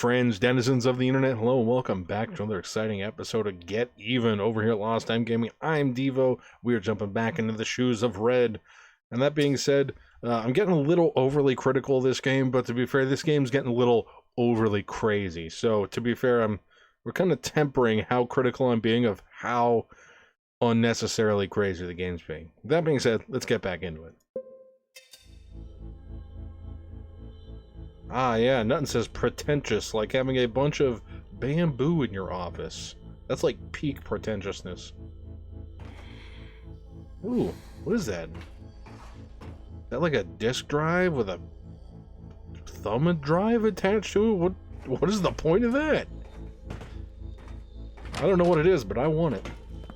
friends, denizens of the internet, hello and welcome back to another exciting episode of Get Even over here at LostTimeGaming. I'm Devo. We are jumping back into the shoes of Red. And that being said, I'm getting a little overly critical of this game, but to be fair, this game's getting a little overly crazy. So to be fair, we're kind of tempering how critical I'm being of how unnecessarily crazy the game's being. That being said, let's get back into it. Ah, yeah, nothing says pretentious like having a bunch of bamboo in your office. That's like peak pretentiousness. Ooh, what is that? Is that like a disk drive with a thumb drive attached to it? What is the point of that? I don't know what it is, but I want it.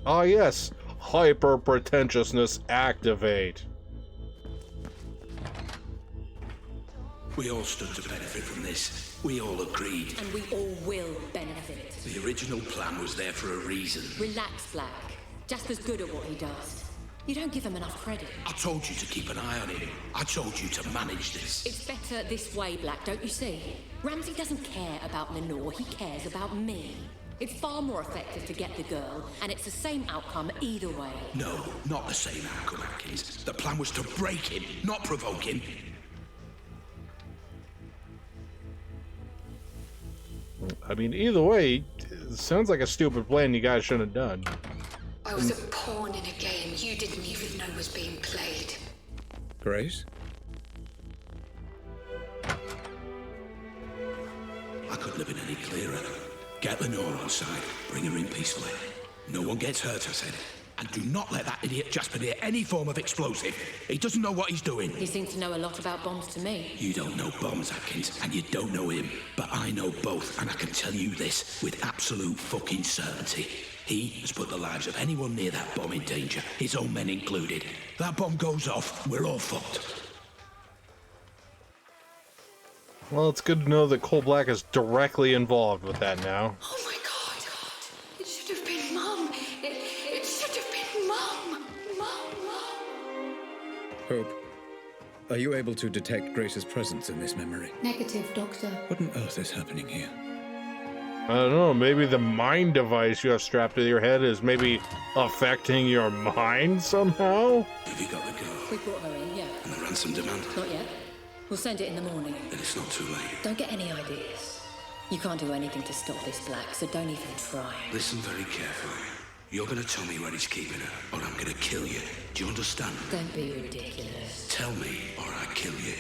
Ah, yes, hyper pretentiousness activate. We all stood to benefit from this. We all agreed. And we all will benefit. The original plan was there for a reason. Relax, Black. Jasper's good at what he does. You don't give him enough credit. I told you to keep an eye on him. I told you to manage this. It's better this way, Black, don't you see? Ramsey doesn't care about Lenore, he cares about me. It's far more effective to get the girl, and it's the same outcome either way. No, not the same outcome, Atkins. The plan was to break him, not provoke him. I mean, either way, it sounds like a stupid plan you guys shouldn't have done. I was a pawn in a game you didn't even know was being played. Grace? I couldn't have been any clearer. Get Lenore on side. Bring her in peacefully. No one gets hurt, I said. And do not let that idiot Jasper near any form of explosive. He doesn't know what he's doing. He seems to know a lot about bombs to me. You don't know bombs, Atkins, and you don't know him. But I know both, and I can tell you this with absolute fucking certainty. He has put the lives of anyone near that bomb in danger, his own men included. That bomb goes off, we're all fucked. Well, it's good to know that Cole Black is directly involved with that now. Oh my god. It should have been Mum. It should have been Mum. Mum. Hope, are you able to detect Grace's presence in this memory? Negative, Doctor. What on earth is happening here? I don't know, maybe the mind device you have strapped to your head is maybe affecting your mind somehow? Have you got the girl? We brought her in, yeah. And the ransom demand? Not yet. We'll send it in the morning. Then it's not too late. Don't get any ideas. You can't do anything to stop this, Black, so don't even try. Listen very carefully. You're gonna tell me where he's keeping her, or I'm gonna kill you. Do you understand? Don't be ridiculous. Tell me, or I kill you.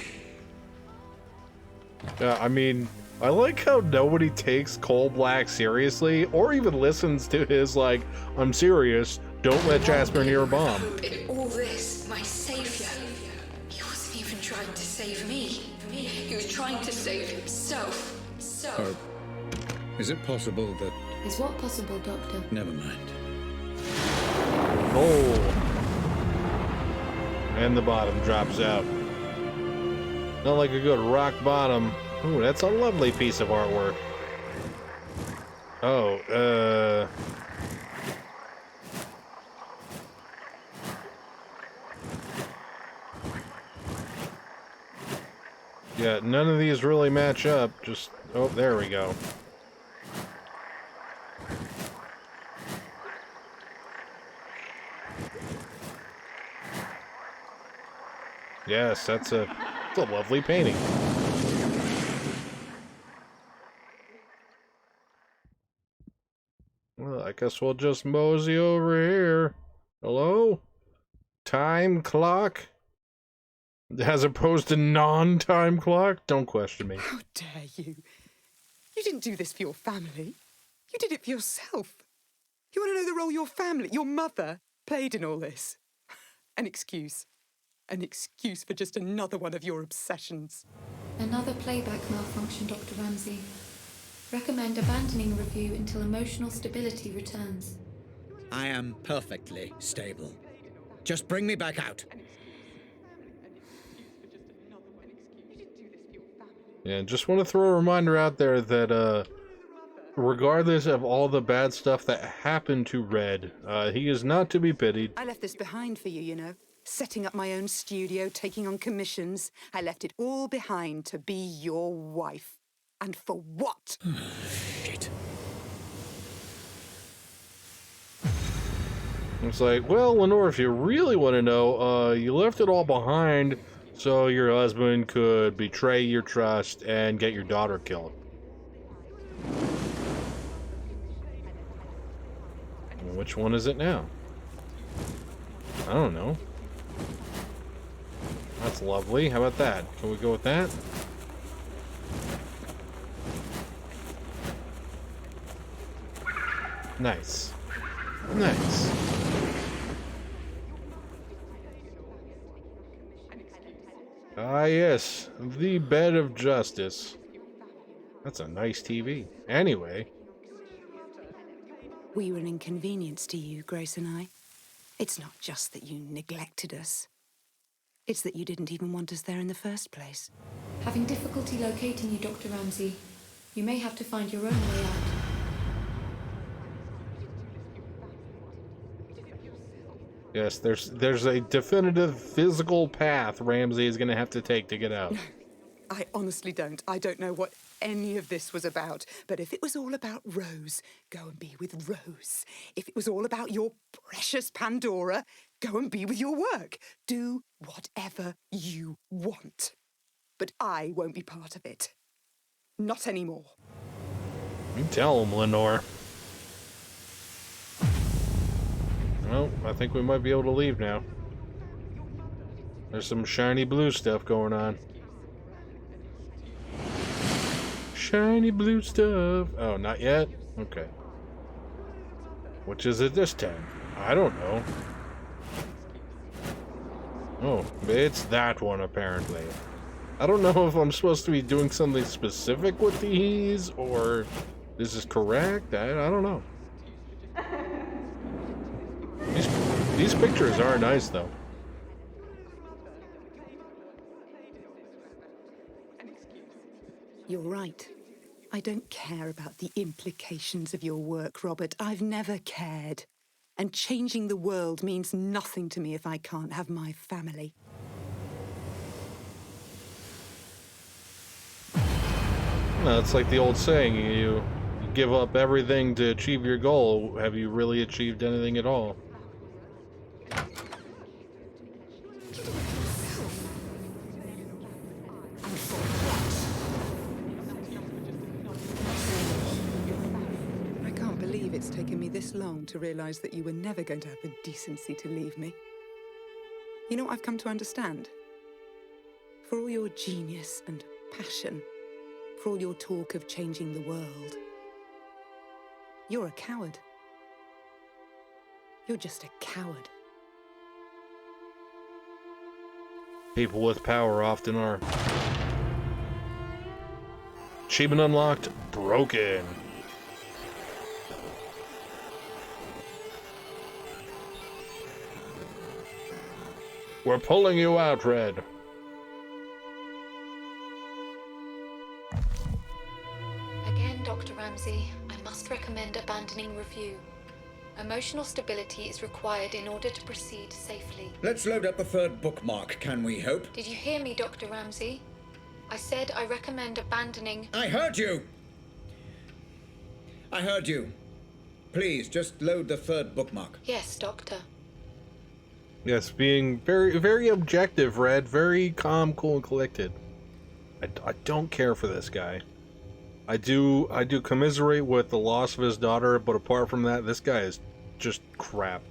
I mean, I like how nobody takes Cole Black seriously, or even listens to his, like, I'm serious, don't let Jasper near a bomb. In all this, my savior. He wasn't even trying to save me. He was trying to save himself. Hope, is it possible that... Is what possible, Doctor? Never mind. Oh. And the bottom drops out. Not like a good rock bottom. Ooh, that's a lovely piece of artwork. Oh, yeah, none of these really match up. Just, oh, there we go. Yes, that's a lovely painting. Well, I guess we'll just mosey over here. Hello? Time clock? As opposed to non-time clock? Don't question me. How dare you? You didn't do this for your family. You did it for yourself. You want to know the role your family, your mother, played in all this? An excuse. An excuse for just another one of your obsessions. Another playback malfunction, Dr. Ramsey. Recommend abandoning review until emotional stability returns. I am perfectly stable. Just bring me back out. Yeah, just want to throw a reminder out there that, regardless of all the bad stuff that happened to Red, he is not to be pitied. I left this behind for you, you know. Setting up my own studio, taking on commissions. I left it all behind to be your wife. And for what? Shit. It's like, well, Lenore, if you really want to know, you left it all behind so your husband could betray your trust and get your daughter killed. Well, which one is it now? I don't know. That's lovely. How about that? Can we go with that? Nice. Nice. Ah, yes. The bed of justice. That's a nice TV. Anyway. We were an inconvenience to you, Grace and I. It's not just that you neglected us. It's that you didn't even want us there in the first place. Having difficulty locating you, Dr. Ramsey. You may have to find your own way out. Yes, there's a definitive physical path Ramsey is going to have to take to get out. I honestly don't. I don't know what any of this was about. But if it was all about Rose, go and be with Rose. If it was all about your precious Pandora, go and be with your work. Do whatever you want. But I won't be part of it. Not anymore. You tell him, Lenore. Well, I think we might be able to leave now. There's some shiny blue stuff going on. Shiny blue stuff. Oh, not yet? Okay. Which is it this time? I don't know. Oh, it's that one apparently. I don't know if I'm supposed to be doing something specific with these or this is correct. I don't know. These pictures are nice though. You're right. I don't care about the implications of your work, Robert. I've never cared. And changing the world means nothing to me if I can't have my family. Well, it's like the old saying, you give up everything to achieve your goal. Have you really achieved anything at all? I can't believe it's taken me this long to realize that you were never going to have the decency to leave me. You know what I've come to understand? For all your genius and passion, for all your talk of changing the world, you're a coward. You're just a coward. People with power often are. Achievement unlocked, broken. We're pulling you out, Red. Again, Dr. Ramsey, I must recommend abandoning review. Emotional stability is required in order to proceed safely. Let's load up a third bookmark, can we hope? Did you hear me, Dr. Ramsey? I said I recommend abandoning... I heard you! I heard you. Please, just load the third bookmark. Yes, Doctor. Yes, being very, very objective, Red. Very calm, cool, and collected. I don't care for this guy. I do commiserate with the loss of his daughter, but apart from that, this guy is just crap.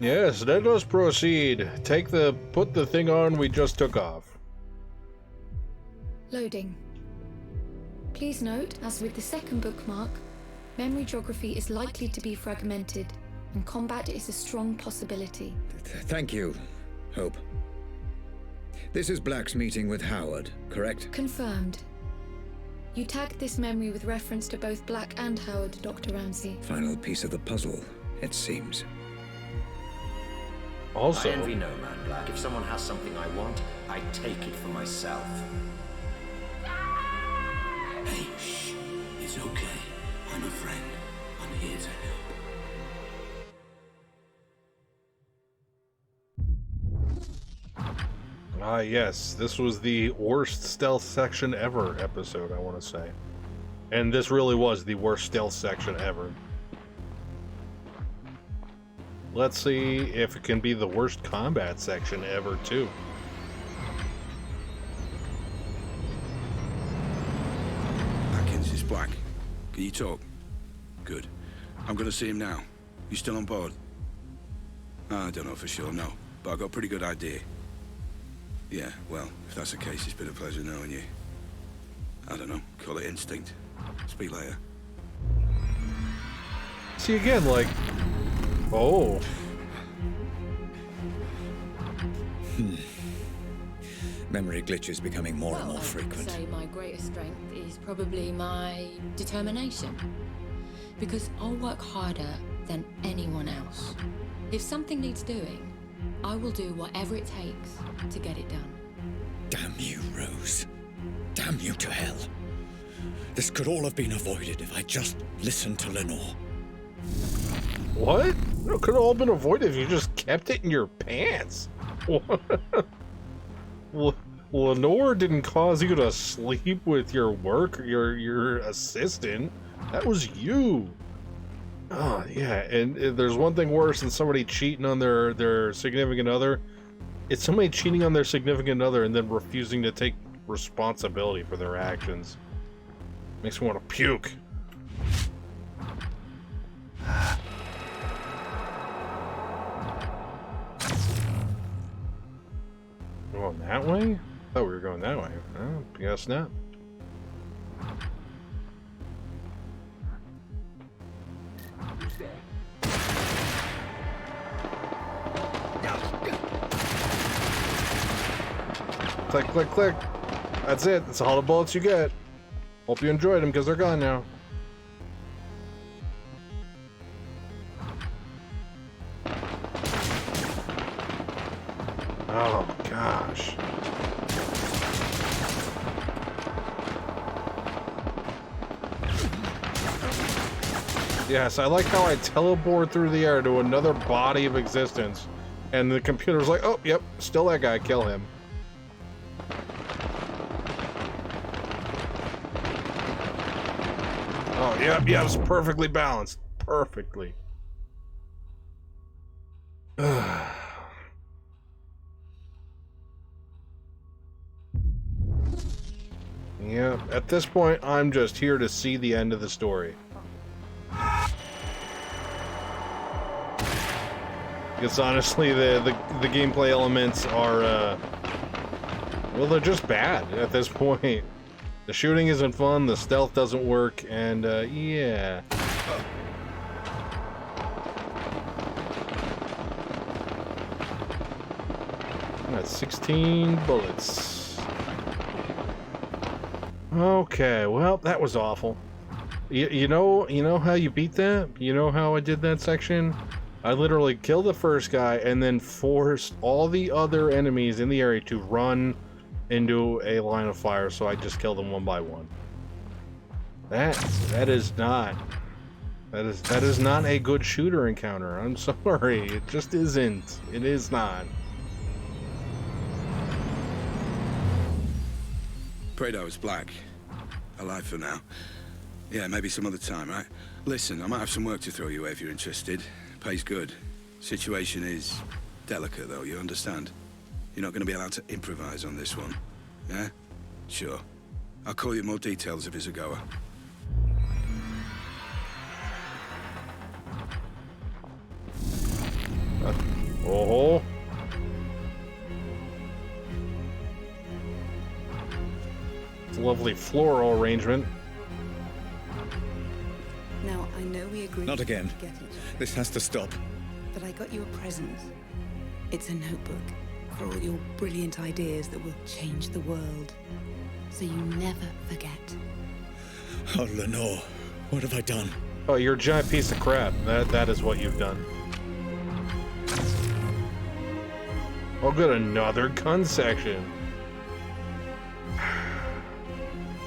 Yes, let us proceed. Put the thing on we just took off. Loading. Please note, as with the second bookmark, memory geography is likely to be fragmented, and combat is a strong possibility. Thank you, Hope. This is Black's meeting with Howard, correct? Confirmed. You tagged this memory with reference to both Black and Howard, Dr. Ramsey. Final piece of the puzzle, it seems. Also, I envy no man, Black. If someone has something I want, I take it for myself. Hey, shh. It's okay. I'm a friend. I'm here to help. Ah, yes, this was the worst stealth section ever episode, I want to say. And this really was the worst stealth section ever. Let's see if it can be the worst combat section ever, too. Atkins, it's Black. Can you talk? Good. I'm gonna see him now. You still on board? I don't know for sure, no. But I've got a pretty good idea. Yeah, well, if that's the case, it's been a pleasure knowing you. I don't know, call it instinct. Speak later. See again, like... Oh. Memory glitches becoming more and Well, more I'd frequent. say my greatest strength is probably my determination. Because I'll work harder than anyone else. If something needs doing, I will do whatever it takes to get it done. Damn you, Rose. Damn you to hell. This could all have been avoided if I just listened to Lenore. What? It could have all been avoided if you just kept it in your pants. Lenore didn't cause you to sleep with your your assistant. That was you. Oh, yeah, and there's one thing worse than somebody cheating on their significant other. It's somebody cheating on their significant other and then refusing to take responsibility for their actions. Makes me want to puke. Going that way? I thought we were going that way. Oh, guess not. Click, click, click. That's it. That's all the bullets you get. Hope you enjoyed them because they're gone now. Oh, gosh. Yes, I like how I teleport through the air to another body of existence. And the computer's like, oh, yep, still that guy, kill him. Oh, yep, yeah, it's perfectly balanced. Perfectly. Yeah, at this point, I'm just here to see the end of the story. Because honestly, the gameplay elements are, well, they're just bad at this point. The shooting isn't fun, the stealth doesn't work, and, yeah. That's 16 bullets. Okay, well, that was awful. You know how you beat that? You know how I did that section? I literally killed the first guy and then forced all the other enemies in the area to run into a line of fire, so I just killed them one by one. That is not a good shooter encounter. I'm sorry, it just isn't. It is not. Prado is Black. Alive for now. Yeah, maybe some other time, right? Listen, I might have some work to throw you if you're interested. Pays good. Situation is delicate, though, you understand? You're not going to be allowed to improvise on this one. Yeah? Sure. I'll call you more details if it's a goer. Oh. It's a lovely floral arrangement. Now, I know we agreed Not again. to get each other, This has to stop. but I got you a present. It's a notebook for all your brilliant ideas that will change the world. So you never forget. Oh, Lenore, what have I done? Oh, you're a giant piece of crap. That is what you've done. Oh, good, another gun section.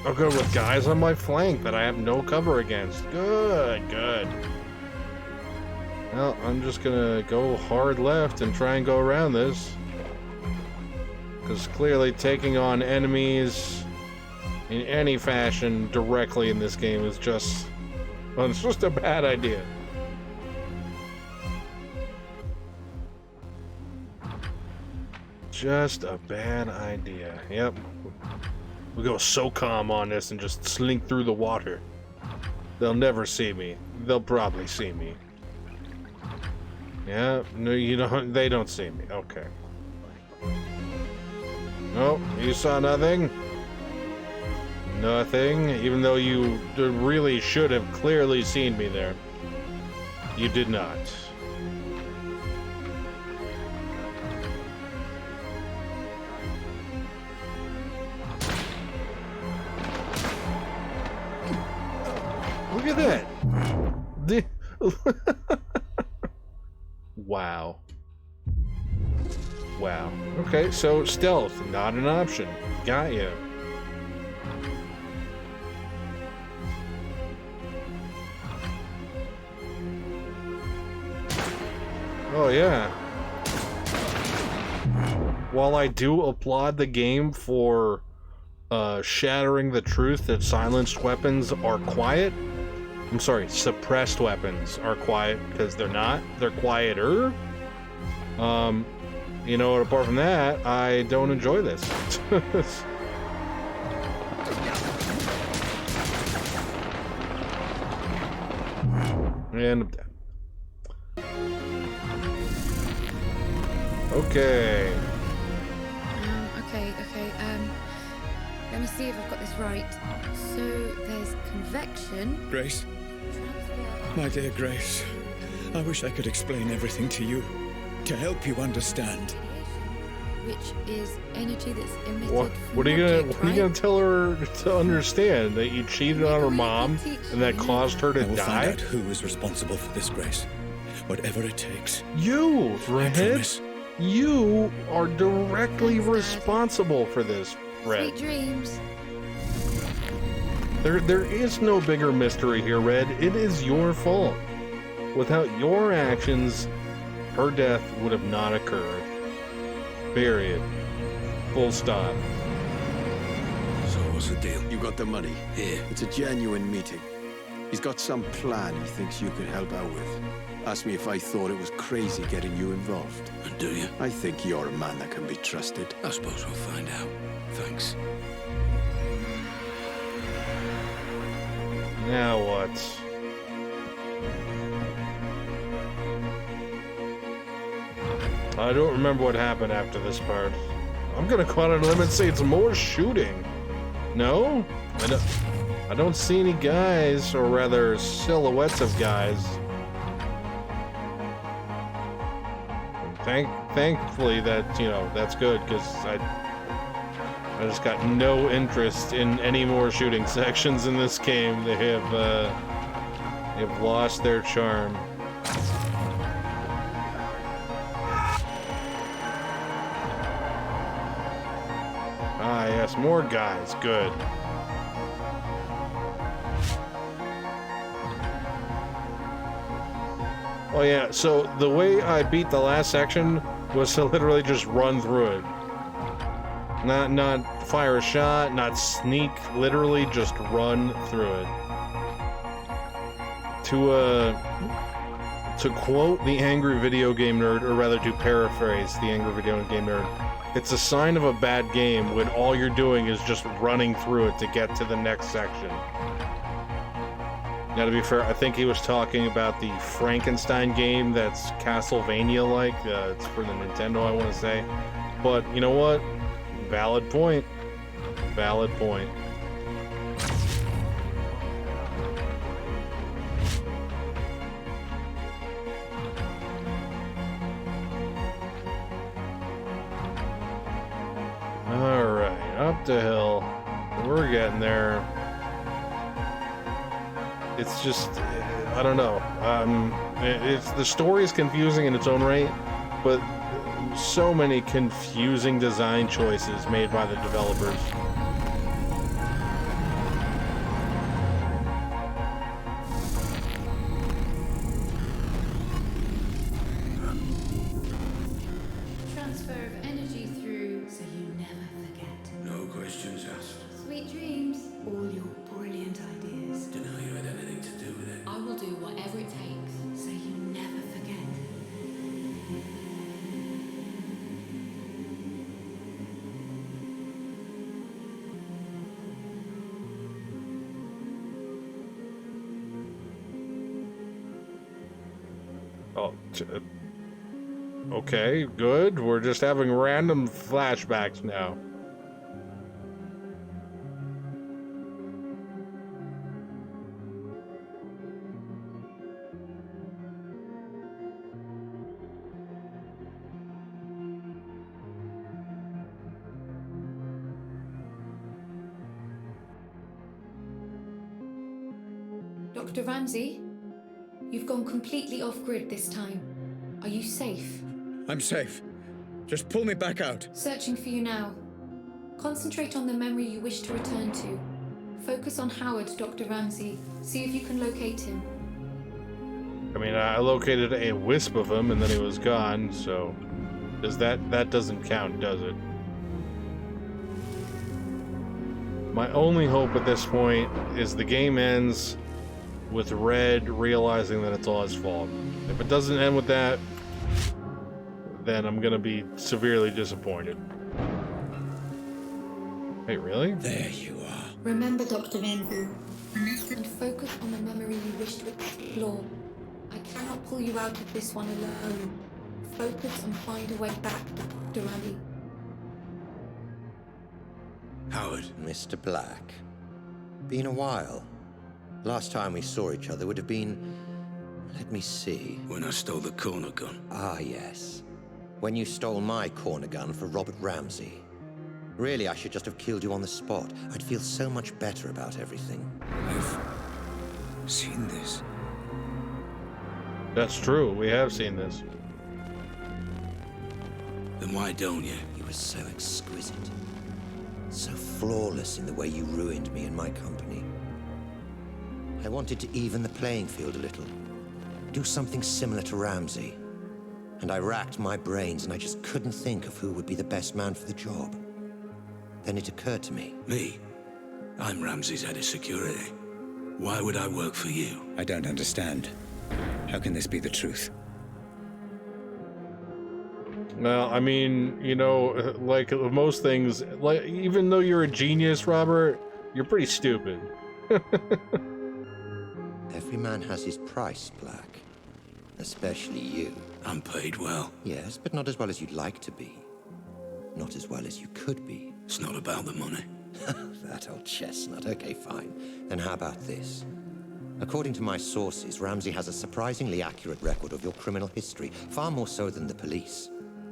Oh, good, with guys on my flank that I have no cover against. Good, good. Well, I'm just gonna go hard left and try and go around this. Because clearly taking on enemies in any fashion directly in this game is just... well, it's just a bad idea. Just a bad idea. Yep. We go so calm on this and just slink through the water. They'll never see me. They'll probably see me. Yeah, no, you don't. They don't see me. Okay. Nope, you saw nothing. Nothing. Even though you really should have clearly seen me there, you did not. Look at that. Wow. Wow. Okay, so stealth, not an option. Got you. Oh, yeah. While I do applaud the game for shattering the truth that silenced weapons are quiet, I'm sorry, suppressed weapons are quiet, because they're not. They're quieter. You know, apart from that, I don't enjoy this. And I'm dead. Okay. Okay. Let me see if I've got this right. So there's convection. Grace. My dear Grace, I wish I could explain everything to you, to help you understand. Which is energy that's emitted What are you gonna tell her to understand? That you cheated on her mom and that caused her to I will die? find out who is responsible for this, Grace. Whatever it takes. You, Red. promise. You are directly responsible for this, Red. Sweet dreams. There is no bigger mystery here, Red. It is your fault. Without your actions, her death would have not occurred. Period. Full stop. So what's the deal? You got the money. Here. It's a genuine meeting. He's got some plan he thinks you could help out with. Asked me if I thought it was crazy getting you involved. And do you? I think you're a man that can be trusted. I suppose we'll find out. Thanks. Now what? I don't remember what happened after this part. I'm gonna go out on a limb and say it's more shooting. No? I don't see any guys, or rather silhouettes of guys. Thankfully that, you know, that's good, because I just got no interest in any more shooting sections in this game. They've lost their charm. Ah, yes, more guys. Good. Oh yeah, so the way I beat the last section was to literally just run through it. Not fire a shot, not sneak, literally just run through it. To quote the angry video game nerd, or rather to paraphrase the angry video game nerd, it's a sign of a bad game when all you're doing is just running through it to get to the next section. Now, to be fair, I think he was talking about the Frankenstein game that's Castlevania-like. It's for the Nintendo, I want to say. But, you know what? Valid point. Valid point. Alright, up the hill. We're getting there. It's just, I don't know. The story is confusing in its own right, but so many confusing design choices made by the developers. Transfer of energy through, so you never Oh, okay, good. We're just having random flashbacks now. Dr. Ramsey, you've gone completely off-grid this time. Are you safe? I'm safe. Just pull me back out. Searching for you now. Concentrate on the memory you wish to return to. Focus on Howard, Dr. Ramsey. See if you can locate him. I mean, I located a wisp of him, and then he was gone, so... That doesn't count, does it? My only hope at this point is the game ends with Red realizing that it's all his fault. If it doesn't end with that, then I'm gonna be severely disappointed. Wait, really? There you are. Remember, Dr. Ramsey, and focus on the memory you wish to explore. I cannot pull you out of this one alone. Focus and find a way back, Dr. Ramsey. Howard. Mr. Black. Been a while. Last time we saw each other would have been... Let me see. When I stole the corner gun. Ah, yes. When you stole my corner gun for Robert Ramsey. Really, I should just have killed you on the spot. I'd feel so much better about everything. I've seen this. That's true. We have seen this. Then why don't you? You were so exquisite. So flawless in the way you ruined me and my company. I wanted to even the playing field a little. Do something similar to Ramsey. And I racked my brains and I just couldn't think of who would be the best man for the job. Then it occurred to me. Me? I'm Ramsey's head of security. Why would I work for you? I don't understand. How can this be the truth? Well, I mean, you know, like most things, like even though you're a genius, Robert, you're pretty stupid. Every man has his price, Black. Especially you. I'm paid well. Yes, but not as well as you'd like to be. Not as well as you could be. It's not about the money. That old chestnut. Okay, fine. Then how about this? According to my sources, Ramsey has a surprisingly accurate record of your criminal history, far more so than the police.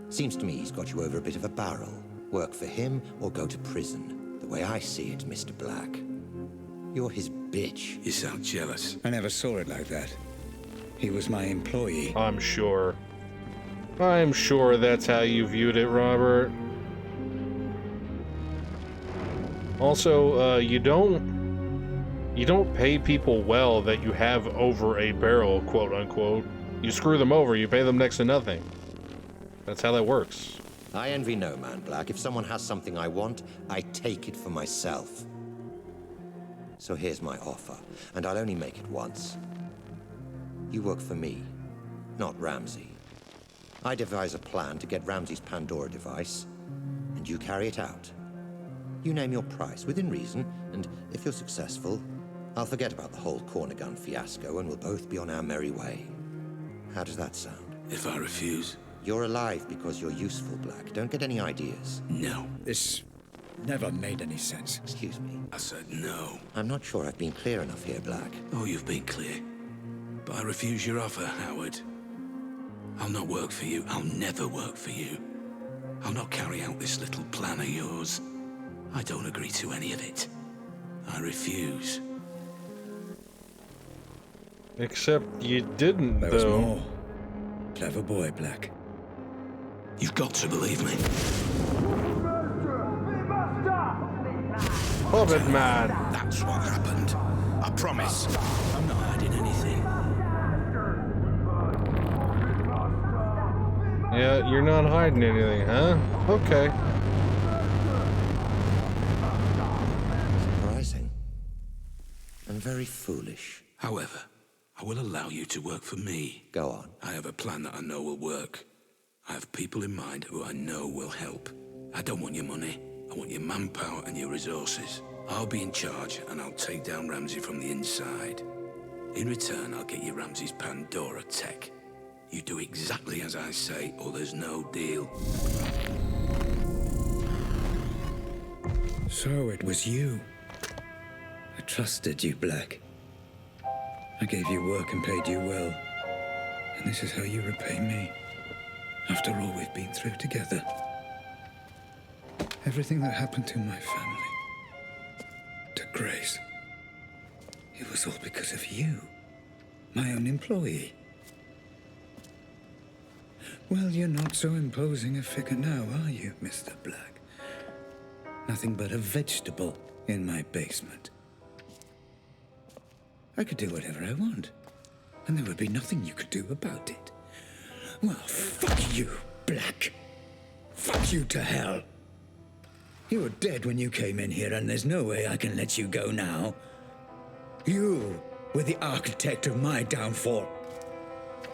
Seems to me he's got you over a bit of a barrel. Work for him or go to prison. The way I see it, Mr. Black. You're his bitch. You sound jealous. I never saw it like that. He was my employee. I'm sure that's how you viewed it, Robert. Also, you don't pay people well that you have over a barrel, quote unquote. You screw them over, you pay them next to nothing. That's how that works. I envy no man, Black. If someone has something I want, I take it for myself. So here's my offer, and I'll only make it once. You work for me, not Ramsey. I devise a plan to get Ramsey's Pandora device, and you carry it out. You name your price, within reason, and if you're successful, I'll forget about the whole corner gun fiasco, and we'll both be on our merry way. How does that sound? If I refuse? You're alive because you're useful, Black. Don't get any ideas. No. This never made any sense. Excuse me. I said no. I'm not sure I've been clear enough here, Black. Oh, you've been clear. But I refuse your offer, Howard. I'll not work for you. I'll never work for you. I'll not carry out this little plan of yours. I don't agree to any of it. I refuse. Except you didn't, There was more. Clever boy, Black. You've got to believe me. Puppet Man. That's what happened. I promise. I'm not hiding anything. Yeah, you're not hiding anything, huh? Okay. Surprising. And very foolish. However, I will allow you to work for me. Go on. I have a plan that I know will work. I have people in mind who I know will help. I don't want your money. I want your manpower and your resources. I'll be in charge and I'll take down Ramsey from the inside. In return, I'll get you Ramsey's Pandora tech. You do exactly as I say, or there's no deal. So it was you. I trusted you, Black. I gave you work and paid you well. And this is how you repay me. After all we've been through together. Everything that happened to my family. To Grace. It was all because of you. My own employee. Well, you're not so imposing a figure now, are you, Mr. Black? Nothing but a vegetable in my basement. I could do whatever I want, and there would be nothing you could do about it. Well, fuck you, Black. Fuck you to hell. You were dead when you came in here, and there's no way I can let you go now. You were the architect of my downfall.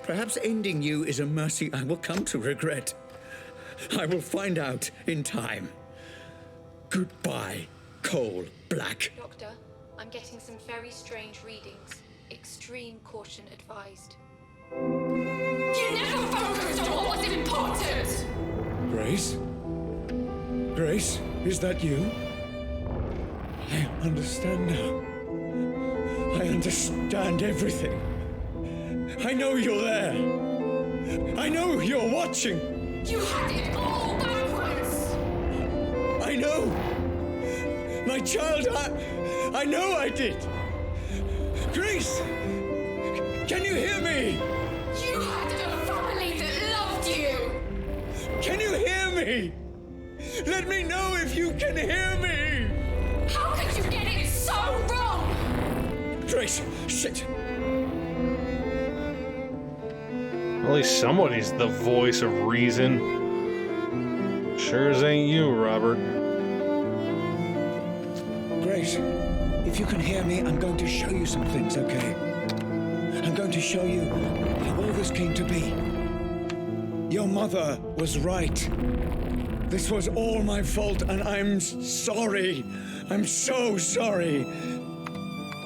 Perhaps ending you is a mercy I will come to regret. I will find out in time. Goodbye, Cole Black. Doctor, I'm getting some very strange readings. Extreme caution advised. You never focused on what was important! Grace? Grace, is that you? I understand now. I understand everything. I know you're there. I know you're watching. You had it all backwards! I know. My child, I know I did. Grace, can you hear me? You had a family that loved you! Can you hear me? Let me know if you can hear me. How could you get it so wrong? Grace, shit. At least somebody's the voice of reason. Sure as ain't you, Robert. Grace, if you can hear me, I'm going to show you some things, okay? I'm going to show you how all this came to be. Your mother was right. This was all my fault, and I'm sorry. I'm so sorry.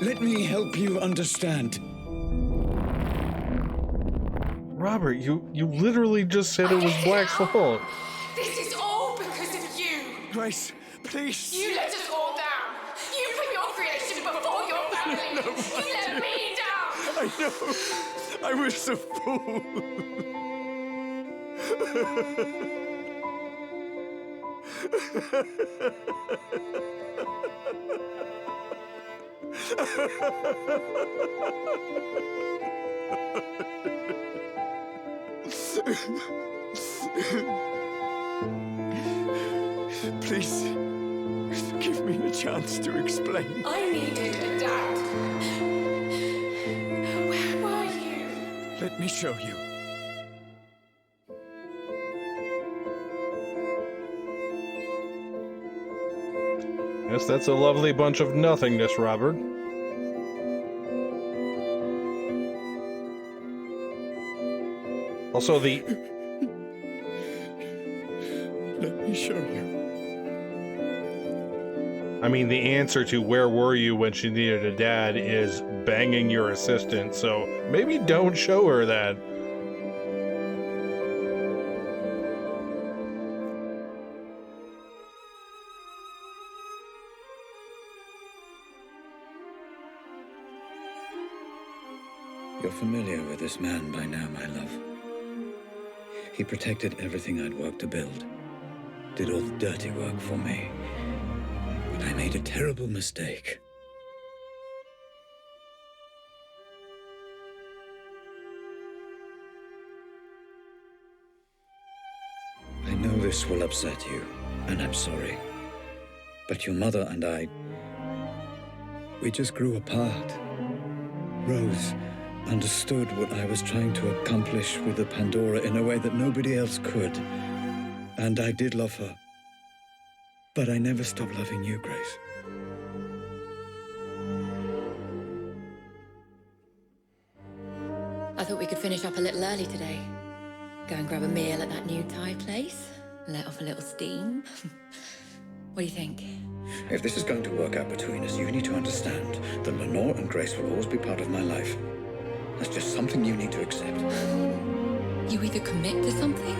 Let me help you understand. Robert, you literally just said it was Black's fault. This is all because of you! Grace, please. You let us all down! You put your creation before your family! No, you let me down! I know. I was a fool. Please, give me a chance to explain. I needed a dad. Where were you? Let me show you. Yes, that's a lovely bunch of nothingness, Robert. Also, Let me show you. I mean, the answer to where were you when she needed a dad is banging your assistant, so maybe don't show her that. You're familiar with this man by now, my love. He protected everything I'd worked to build. Did all the dirty work for me. But I made a terrible mistake. I know this will upset you, and I'm sorry. But your mother and I, we just grew apart. Rose understood what I was trying to accomplish with the Pandora in a way that nobody else could. And I did love her. But I never stopped loving you, Grace. I thought we could finish up a little early today. Go and grab a meal at that new Thai place. Let off a little steam. What do you think? If this is going to work out between us, you need to understand that Lenore and Grace will always be part of my life. That's just something you need to accept. You either commit to something,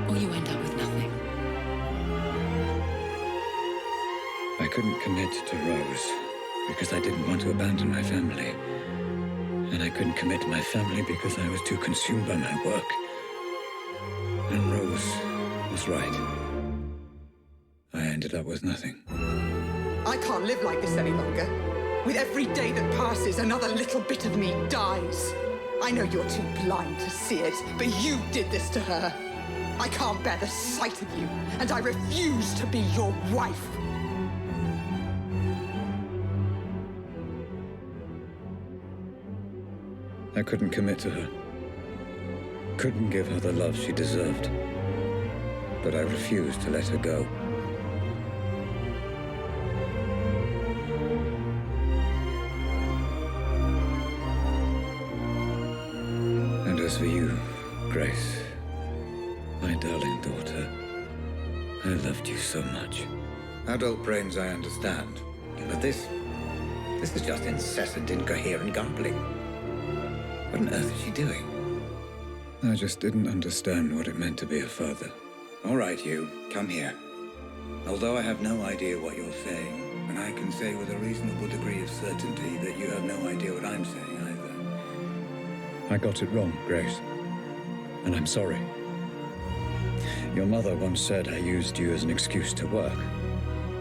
or you end up with nothing. I couldn't commit to Rose because I didn't want to abandon my family. And I couldn't commit to my family because I was too consumed by my work. And Rose was right. I ended up with nothing. I can't live like this any longer. With every day that passes, another little bit of me dies. I know you're too blind to see it, but you did this to her. I can't bear the sight of you, and I refuse to be your wife. I couldn't commit to her. Couldn't give her the love she deserved. But I refused to let her go. And as for you, Grace, my darling daughter, I loved you so much. Adult brains I understand, but this is just incessant, incoherent gambling. What on earth is she doing? I just didn't understand what it meant to be a father. All right, you, come here. Although I have no idea what you're saying, and I can say with a reasonable degree of certainty that you have no idea what I'm saying either. I got it wrong, Grace. And I'm sorry. Your mother once said I used you as an excuse to work.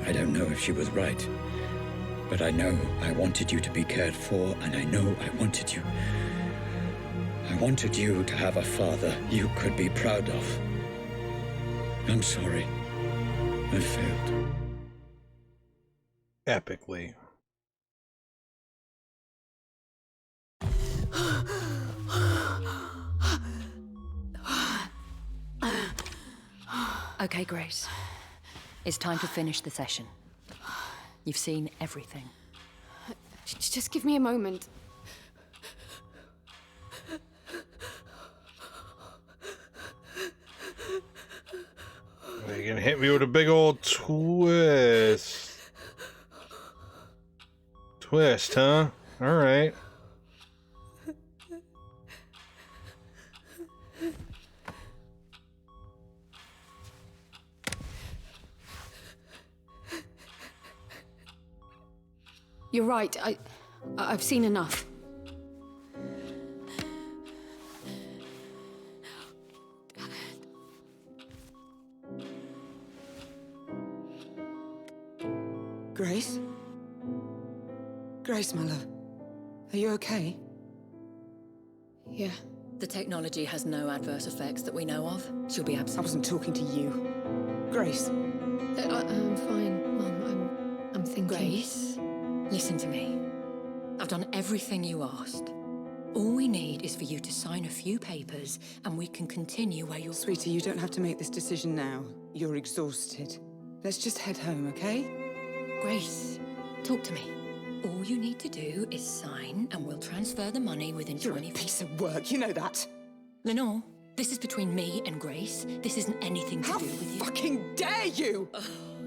I don't know if she was right. But I know I wanted you to be cared for, and I know I wanted you. I wanted you to have a father you could be proud of. I'm sorry. I failed. Epically. Okay, Grace. It's time to finish the session. You've seen everything. Just give me a moment. You're gonna hit me with a big old twist. Twist, huh? Alright. You're right. I've seen enough. Grace? Grace, my love. Are you okay? Yeah. The technology has no adverse effects that we know of. She'll be I absent. wasn't talking to you. Grace. I'm fine, Mum. I'm thinking. Grace, listen to me. I've done everything you asked. All we need is for you to sign a few papers and we can continue where you're... Sweetie, you don't have to make this decision now. You're exhausted. Let's just head home, okay? Grace, talk to me. All you need to do is sign and we'll transfer the money within You're 20... a piece of work, you know that. Lenore, this is between me and Grace. This isn't anything to do with you. How fucking dare you!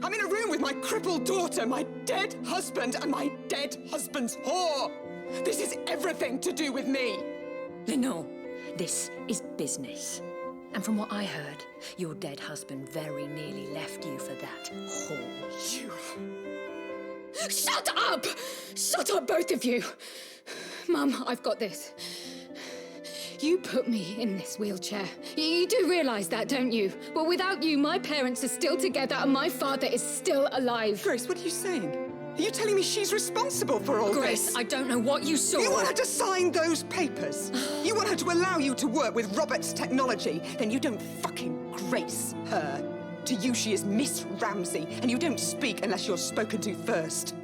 I'm in a room with my crippled daughter, my dead husband, and my dead husband's whore! This is everything to do with me! Lenore, this is business. And from what I heard, your dead husband very nearly left you for that whore. You... Shut up! Shut up, both of you! Mum, I've got this. You put me in this wheelchair. You do realise that, don't you? Well, without you, my parents are still together and my father is still alive. Grace, what are you saying? Are you telling me she's responsible for all Grace, this? I don't know what you saw. You want her to sign those papers? You want her to allow you to work with Robert's technology? Then you don't fucking grace her. To you, she is Miss Ramsey, and you don't speak unless you're spoken to first.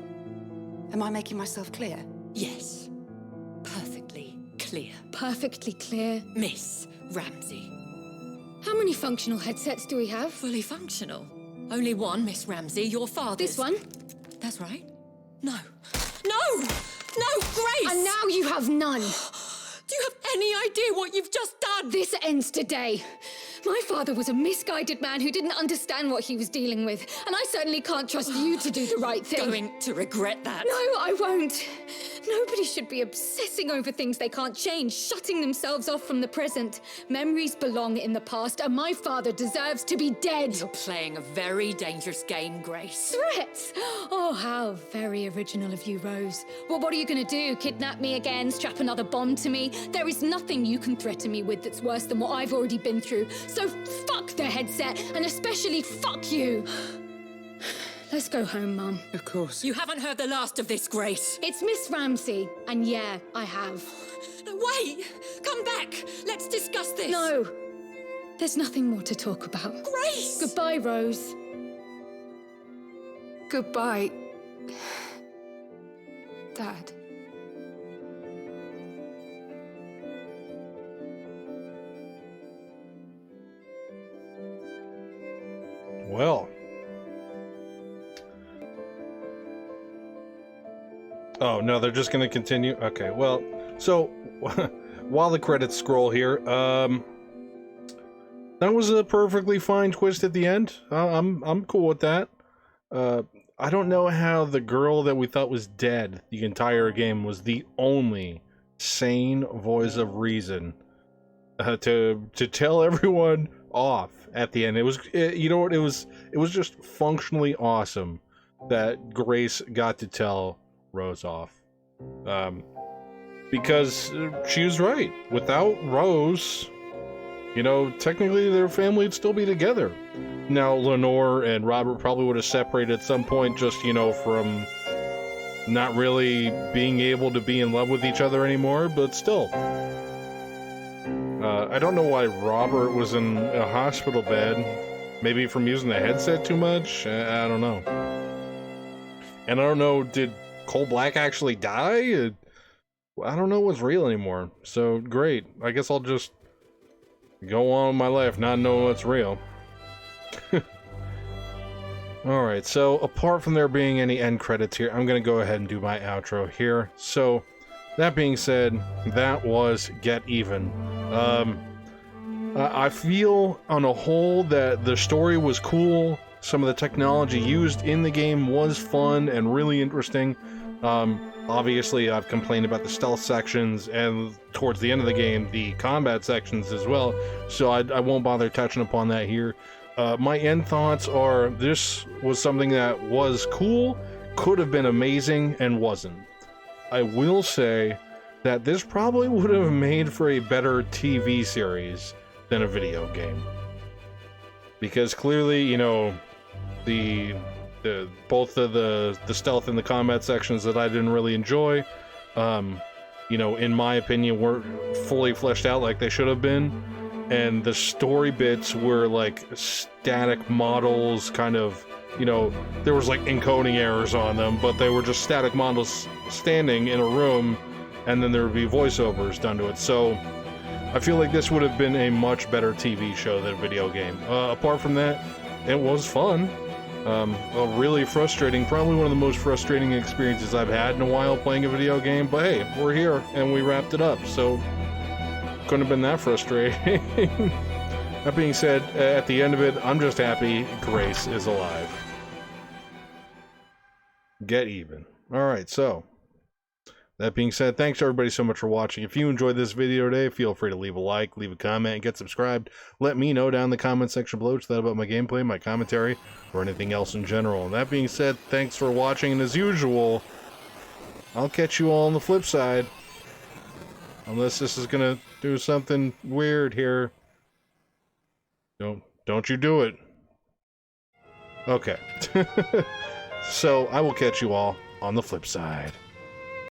Am I making myself clear? Yes. Perfectly clear. Perfectly clear. Miss Ramsey. How many functional headsets do we have? Fully functional. Only one, Miss Ramsey, your father's. This one? That's right. No. No! No, Grace! And now you have none. Do you have any idea what you've just done? This ends today. My father was a misguided man who didn't understand what he was dealing with, and I certainly can't trust you to do the right thing. Going to regret that. No, I won't. Nobody should be obsessing over things they can't change, shutting themselves off from the present. Memories belong in the past, and my father deserves to be dead. You're playing a very dangerous game, Grace. Threats? Oh, how very original of you, Rose. Well, what are you gonna do? Kidnap me again? Strap another bomb to me? There is nothing you can threaten me with that's worse than what I've already been through. So fuck the headset, and especially fuck you. Let's go home, Mum. Of course. You haven't heard the last of this, Grace. It's Miss Ramsey, and yeah, I have. Wait! Come back! Let's discuss this! No! There's nothing more to talk about. Grace! Goodbye, Rose. Goodbye, Dad. Well. Oh, no, they're just going to continue? Okay, well, so, while the credits scroll here, that was a perfectly fine twist at the end. I'm cool with that. I don't know how the girl that we thought was dead the entire game was the only sane voice of reason to tell everyone off at the end. It was, you know what, it was just functionally awesome that Grace got to tell Rose off, because she was right. Without Rose, you know, technically their family would still be together. Now Lenore and Robert probably would have separated at some point, just, you know, from not really being able to be in love with each other anymore, but still. I don't know why Robert was in a hospital bed. Maybe from using the headset too much? I don't know. And I don't know, did Cole Black actually die? I don't know what's real anymore. So, great. I guess I'll just go on with my life not knowing what's real. Alright, so apart from there being any end credits here, I'm going to go ahead and do my outro here. So, that being said, that was Get Even. I feel on a whole that the story was cool. Some of the technology used in the game was fun and really interesting. Obviously, I've complained about the stealth sections and towards the end of the game, the combat sections as well, so I won't bother touching upon that here. My end thoughts are, this was something that was cool, could have been amazing, and wasn't. I will say that this probably would have made for a better TV series than a video game. Because clearly, you know, both of the stealth and the combat sections that I didn't really enjoy, you know, in my opinion, weren't fully fleshed out like they should have been. And the story bits were like static models, kind of, you know, there was like encoding errors on them, but they were just static models standing in a room, and then there would be voiceovers done to it. So I feel like this would have been a much better TV show than a video game. Apart from that, it was fun. Really frustrating, probably one of the most frustrating experiences I've had in a while playing a video game, but hey, we're here, and we wrapped it up, so couldn't have been that frustrating. That being said, at the end of it, I'm just happy Grace is alive. Get even. Alright, so that being said, thanks everybody so much for watching. If you enjoyed this video today, feel free to leave a like, leave a comment, and get subscribed. Let me know down in the comment section below what you thought about my gameplay, my commentary, or anything else in general. And that being said, thanks for watching, and as usual, I'll catch you all on the flip side. Unless this is gonna do something weird here. Don't you do it. Okay. So, I will catch you all on the flip side.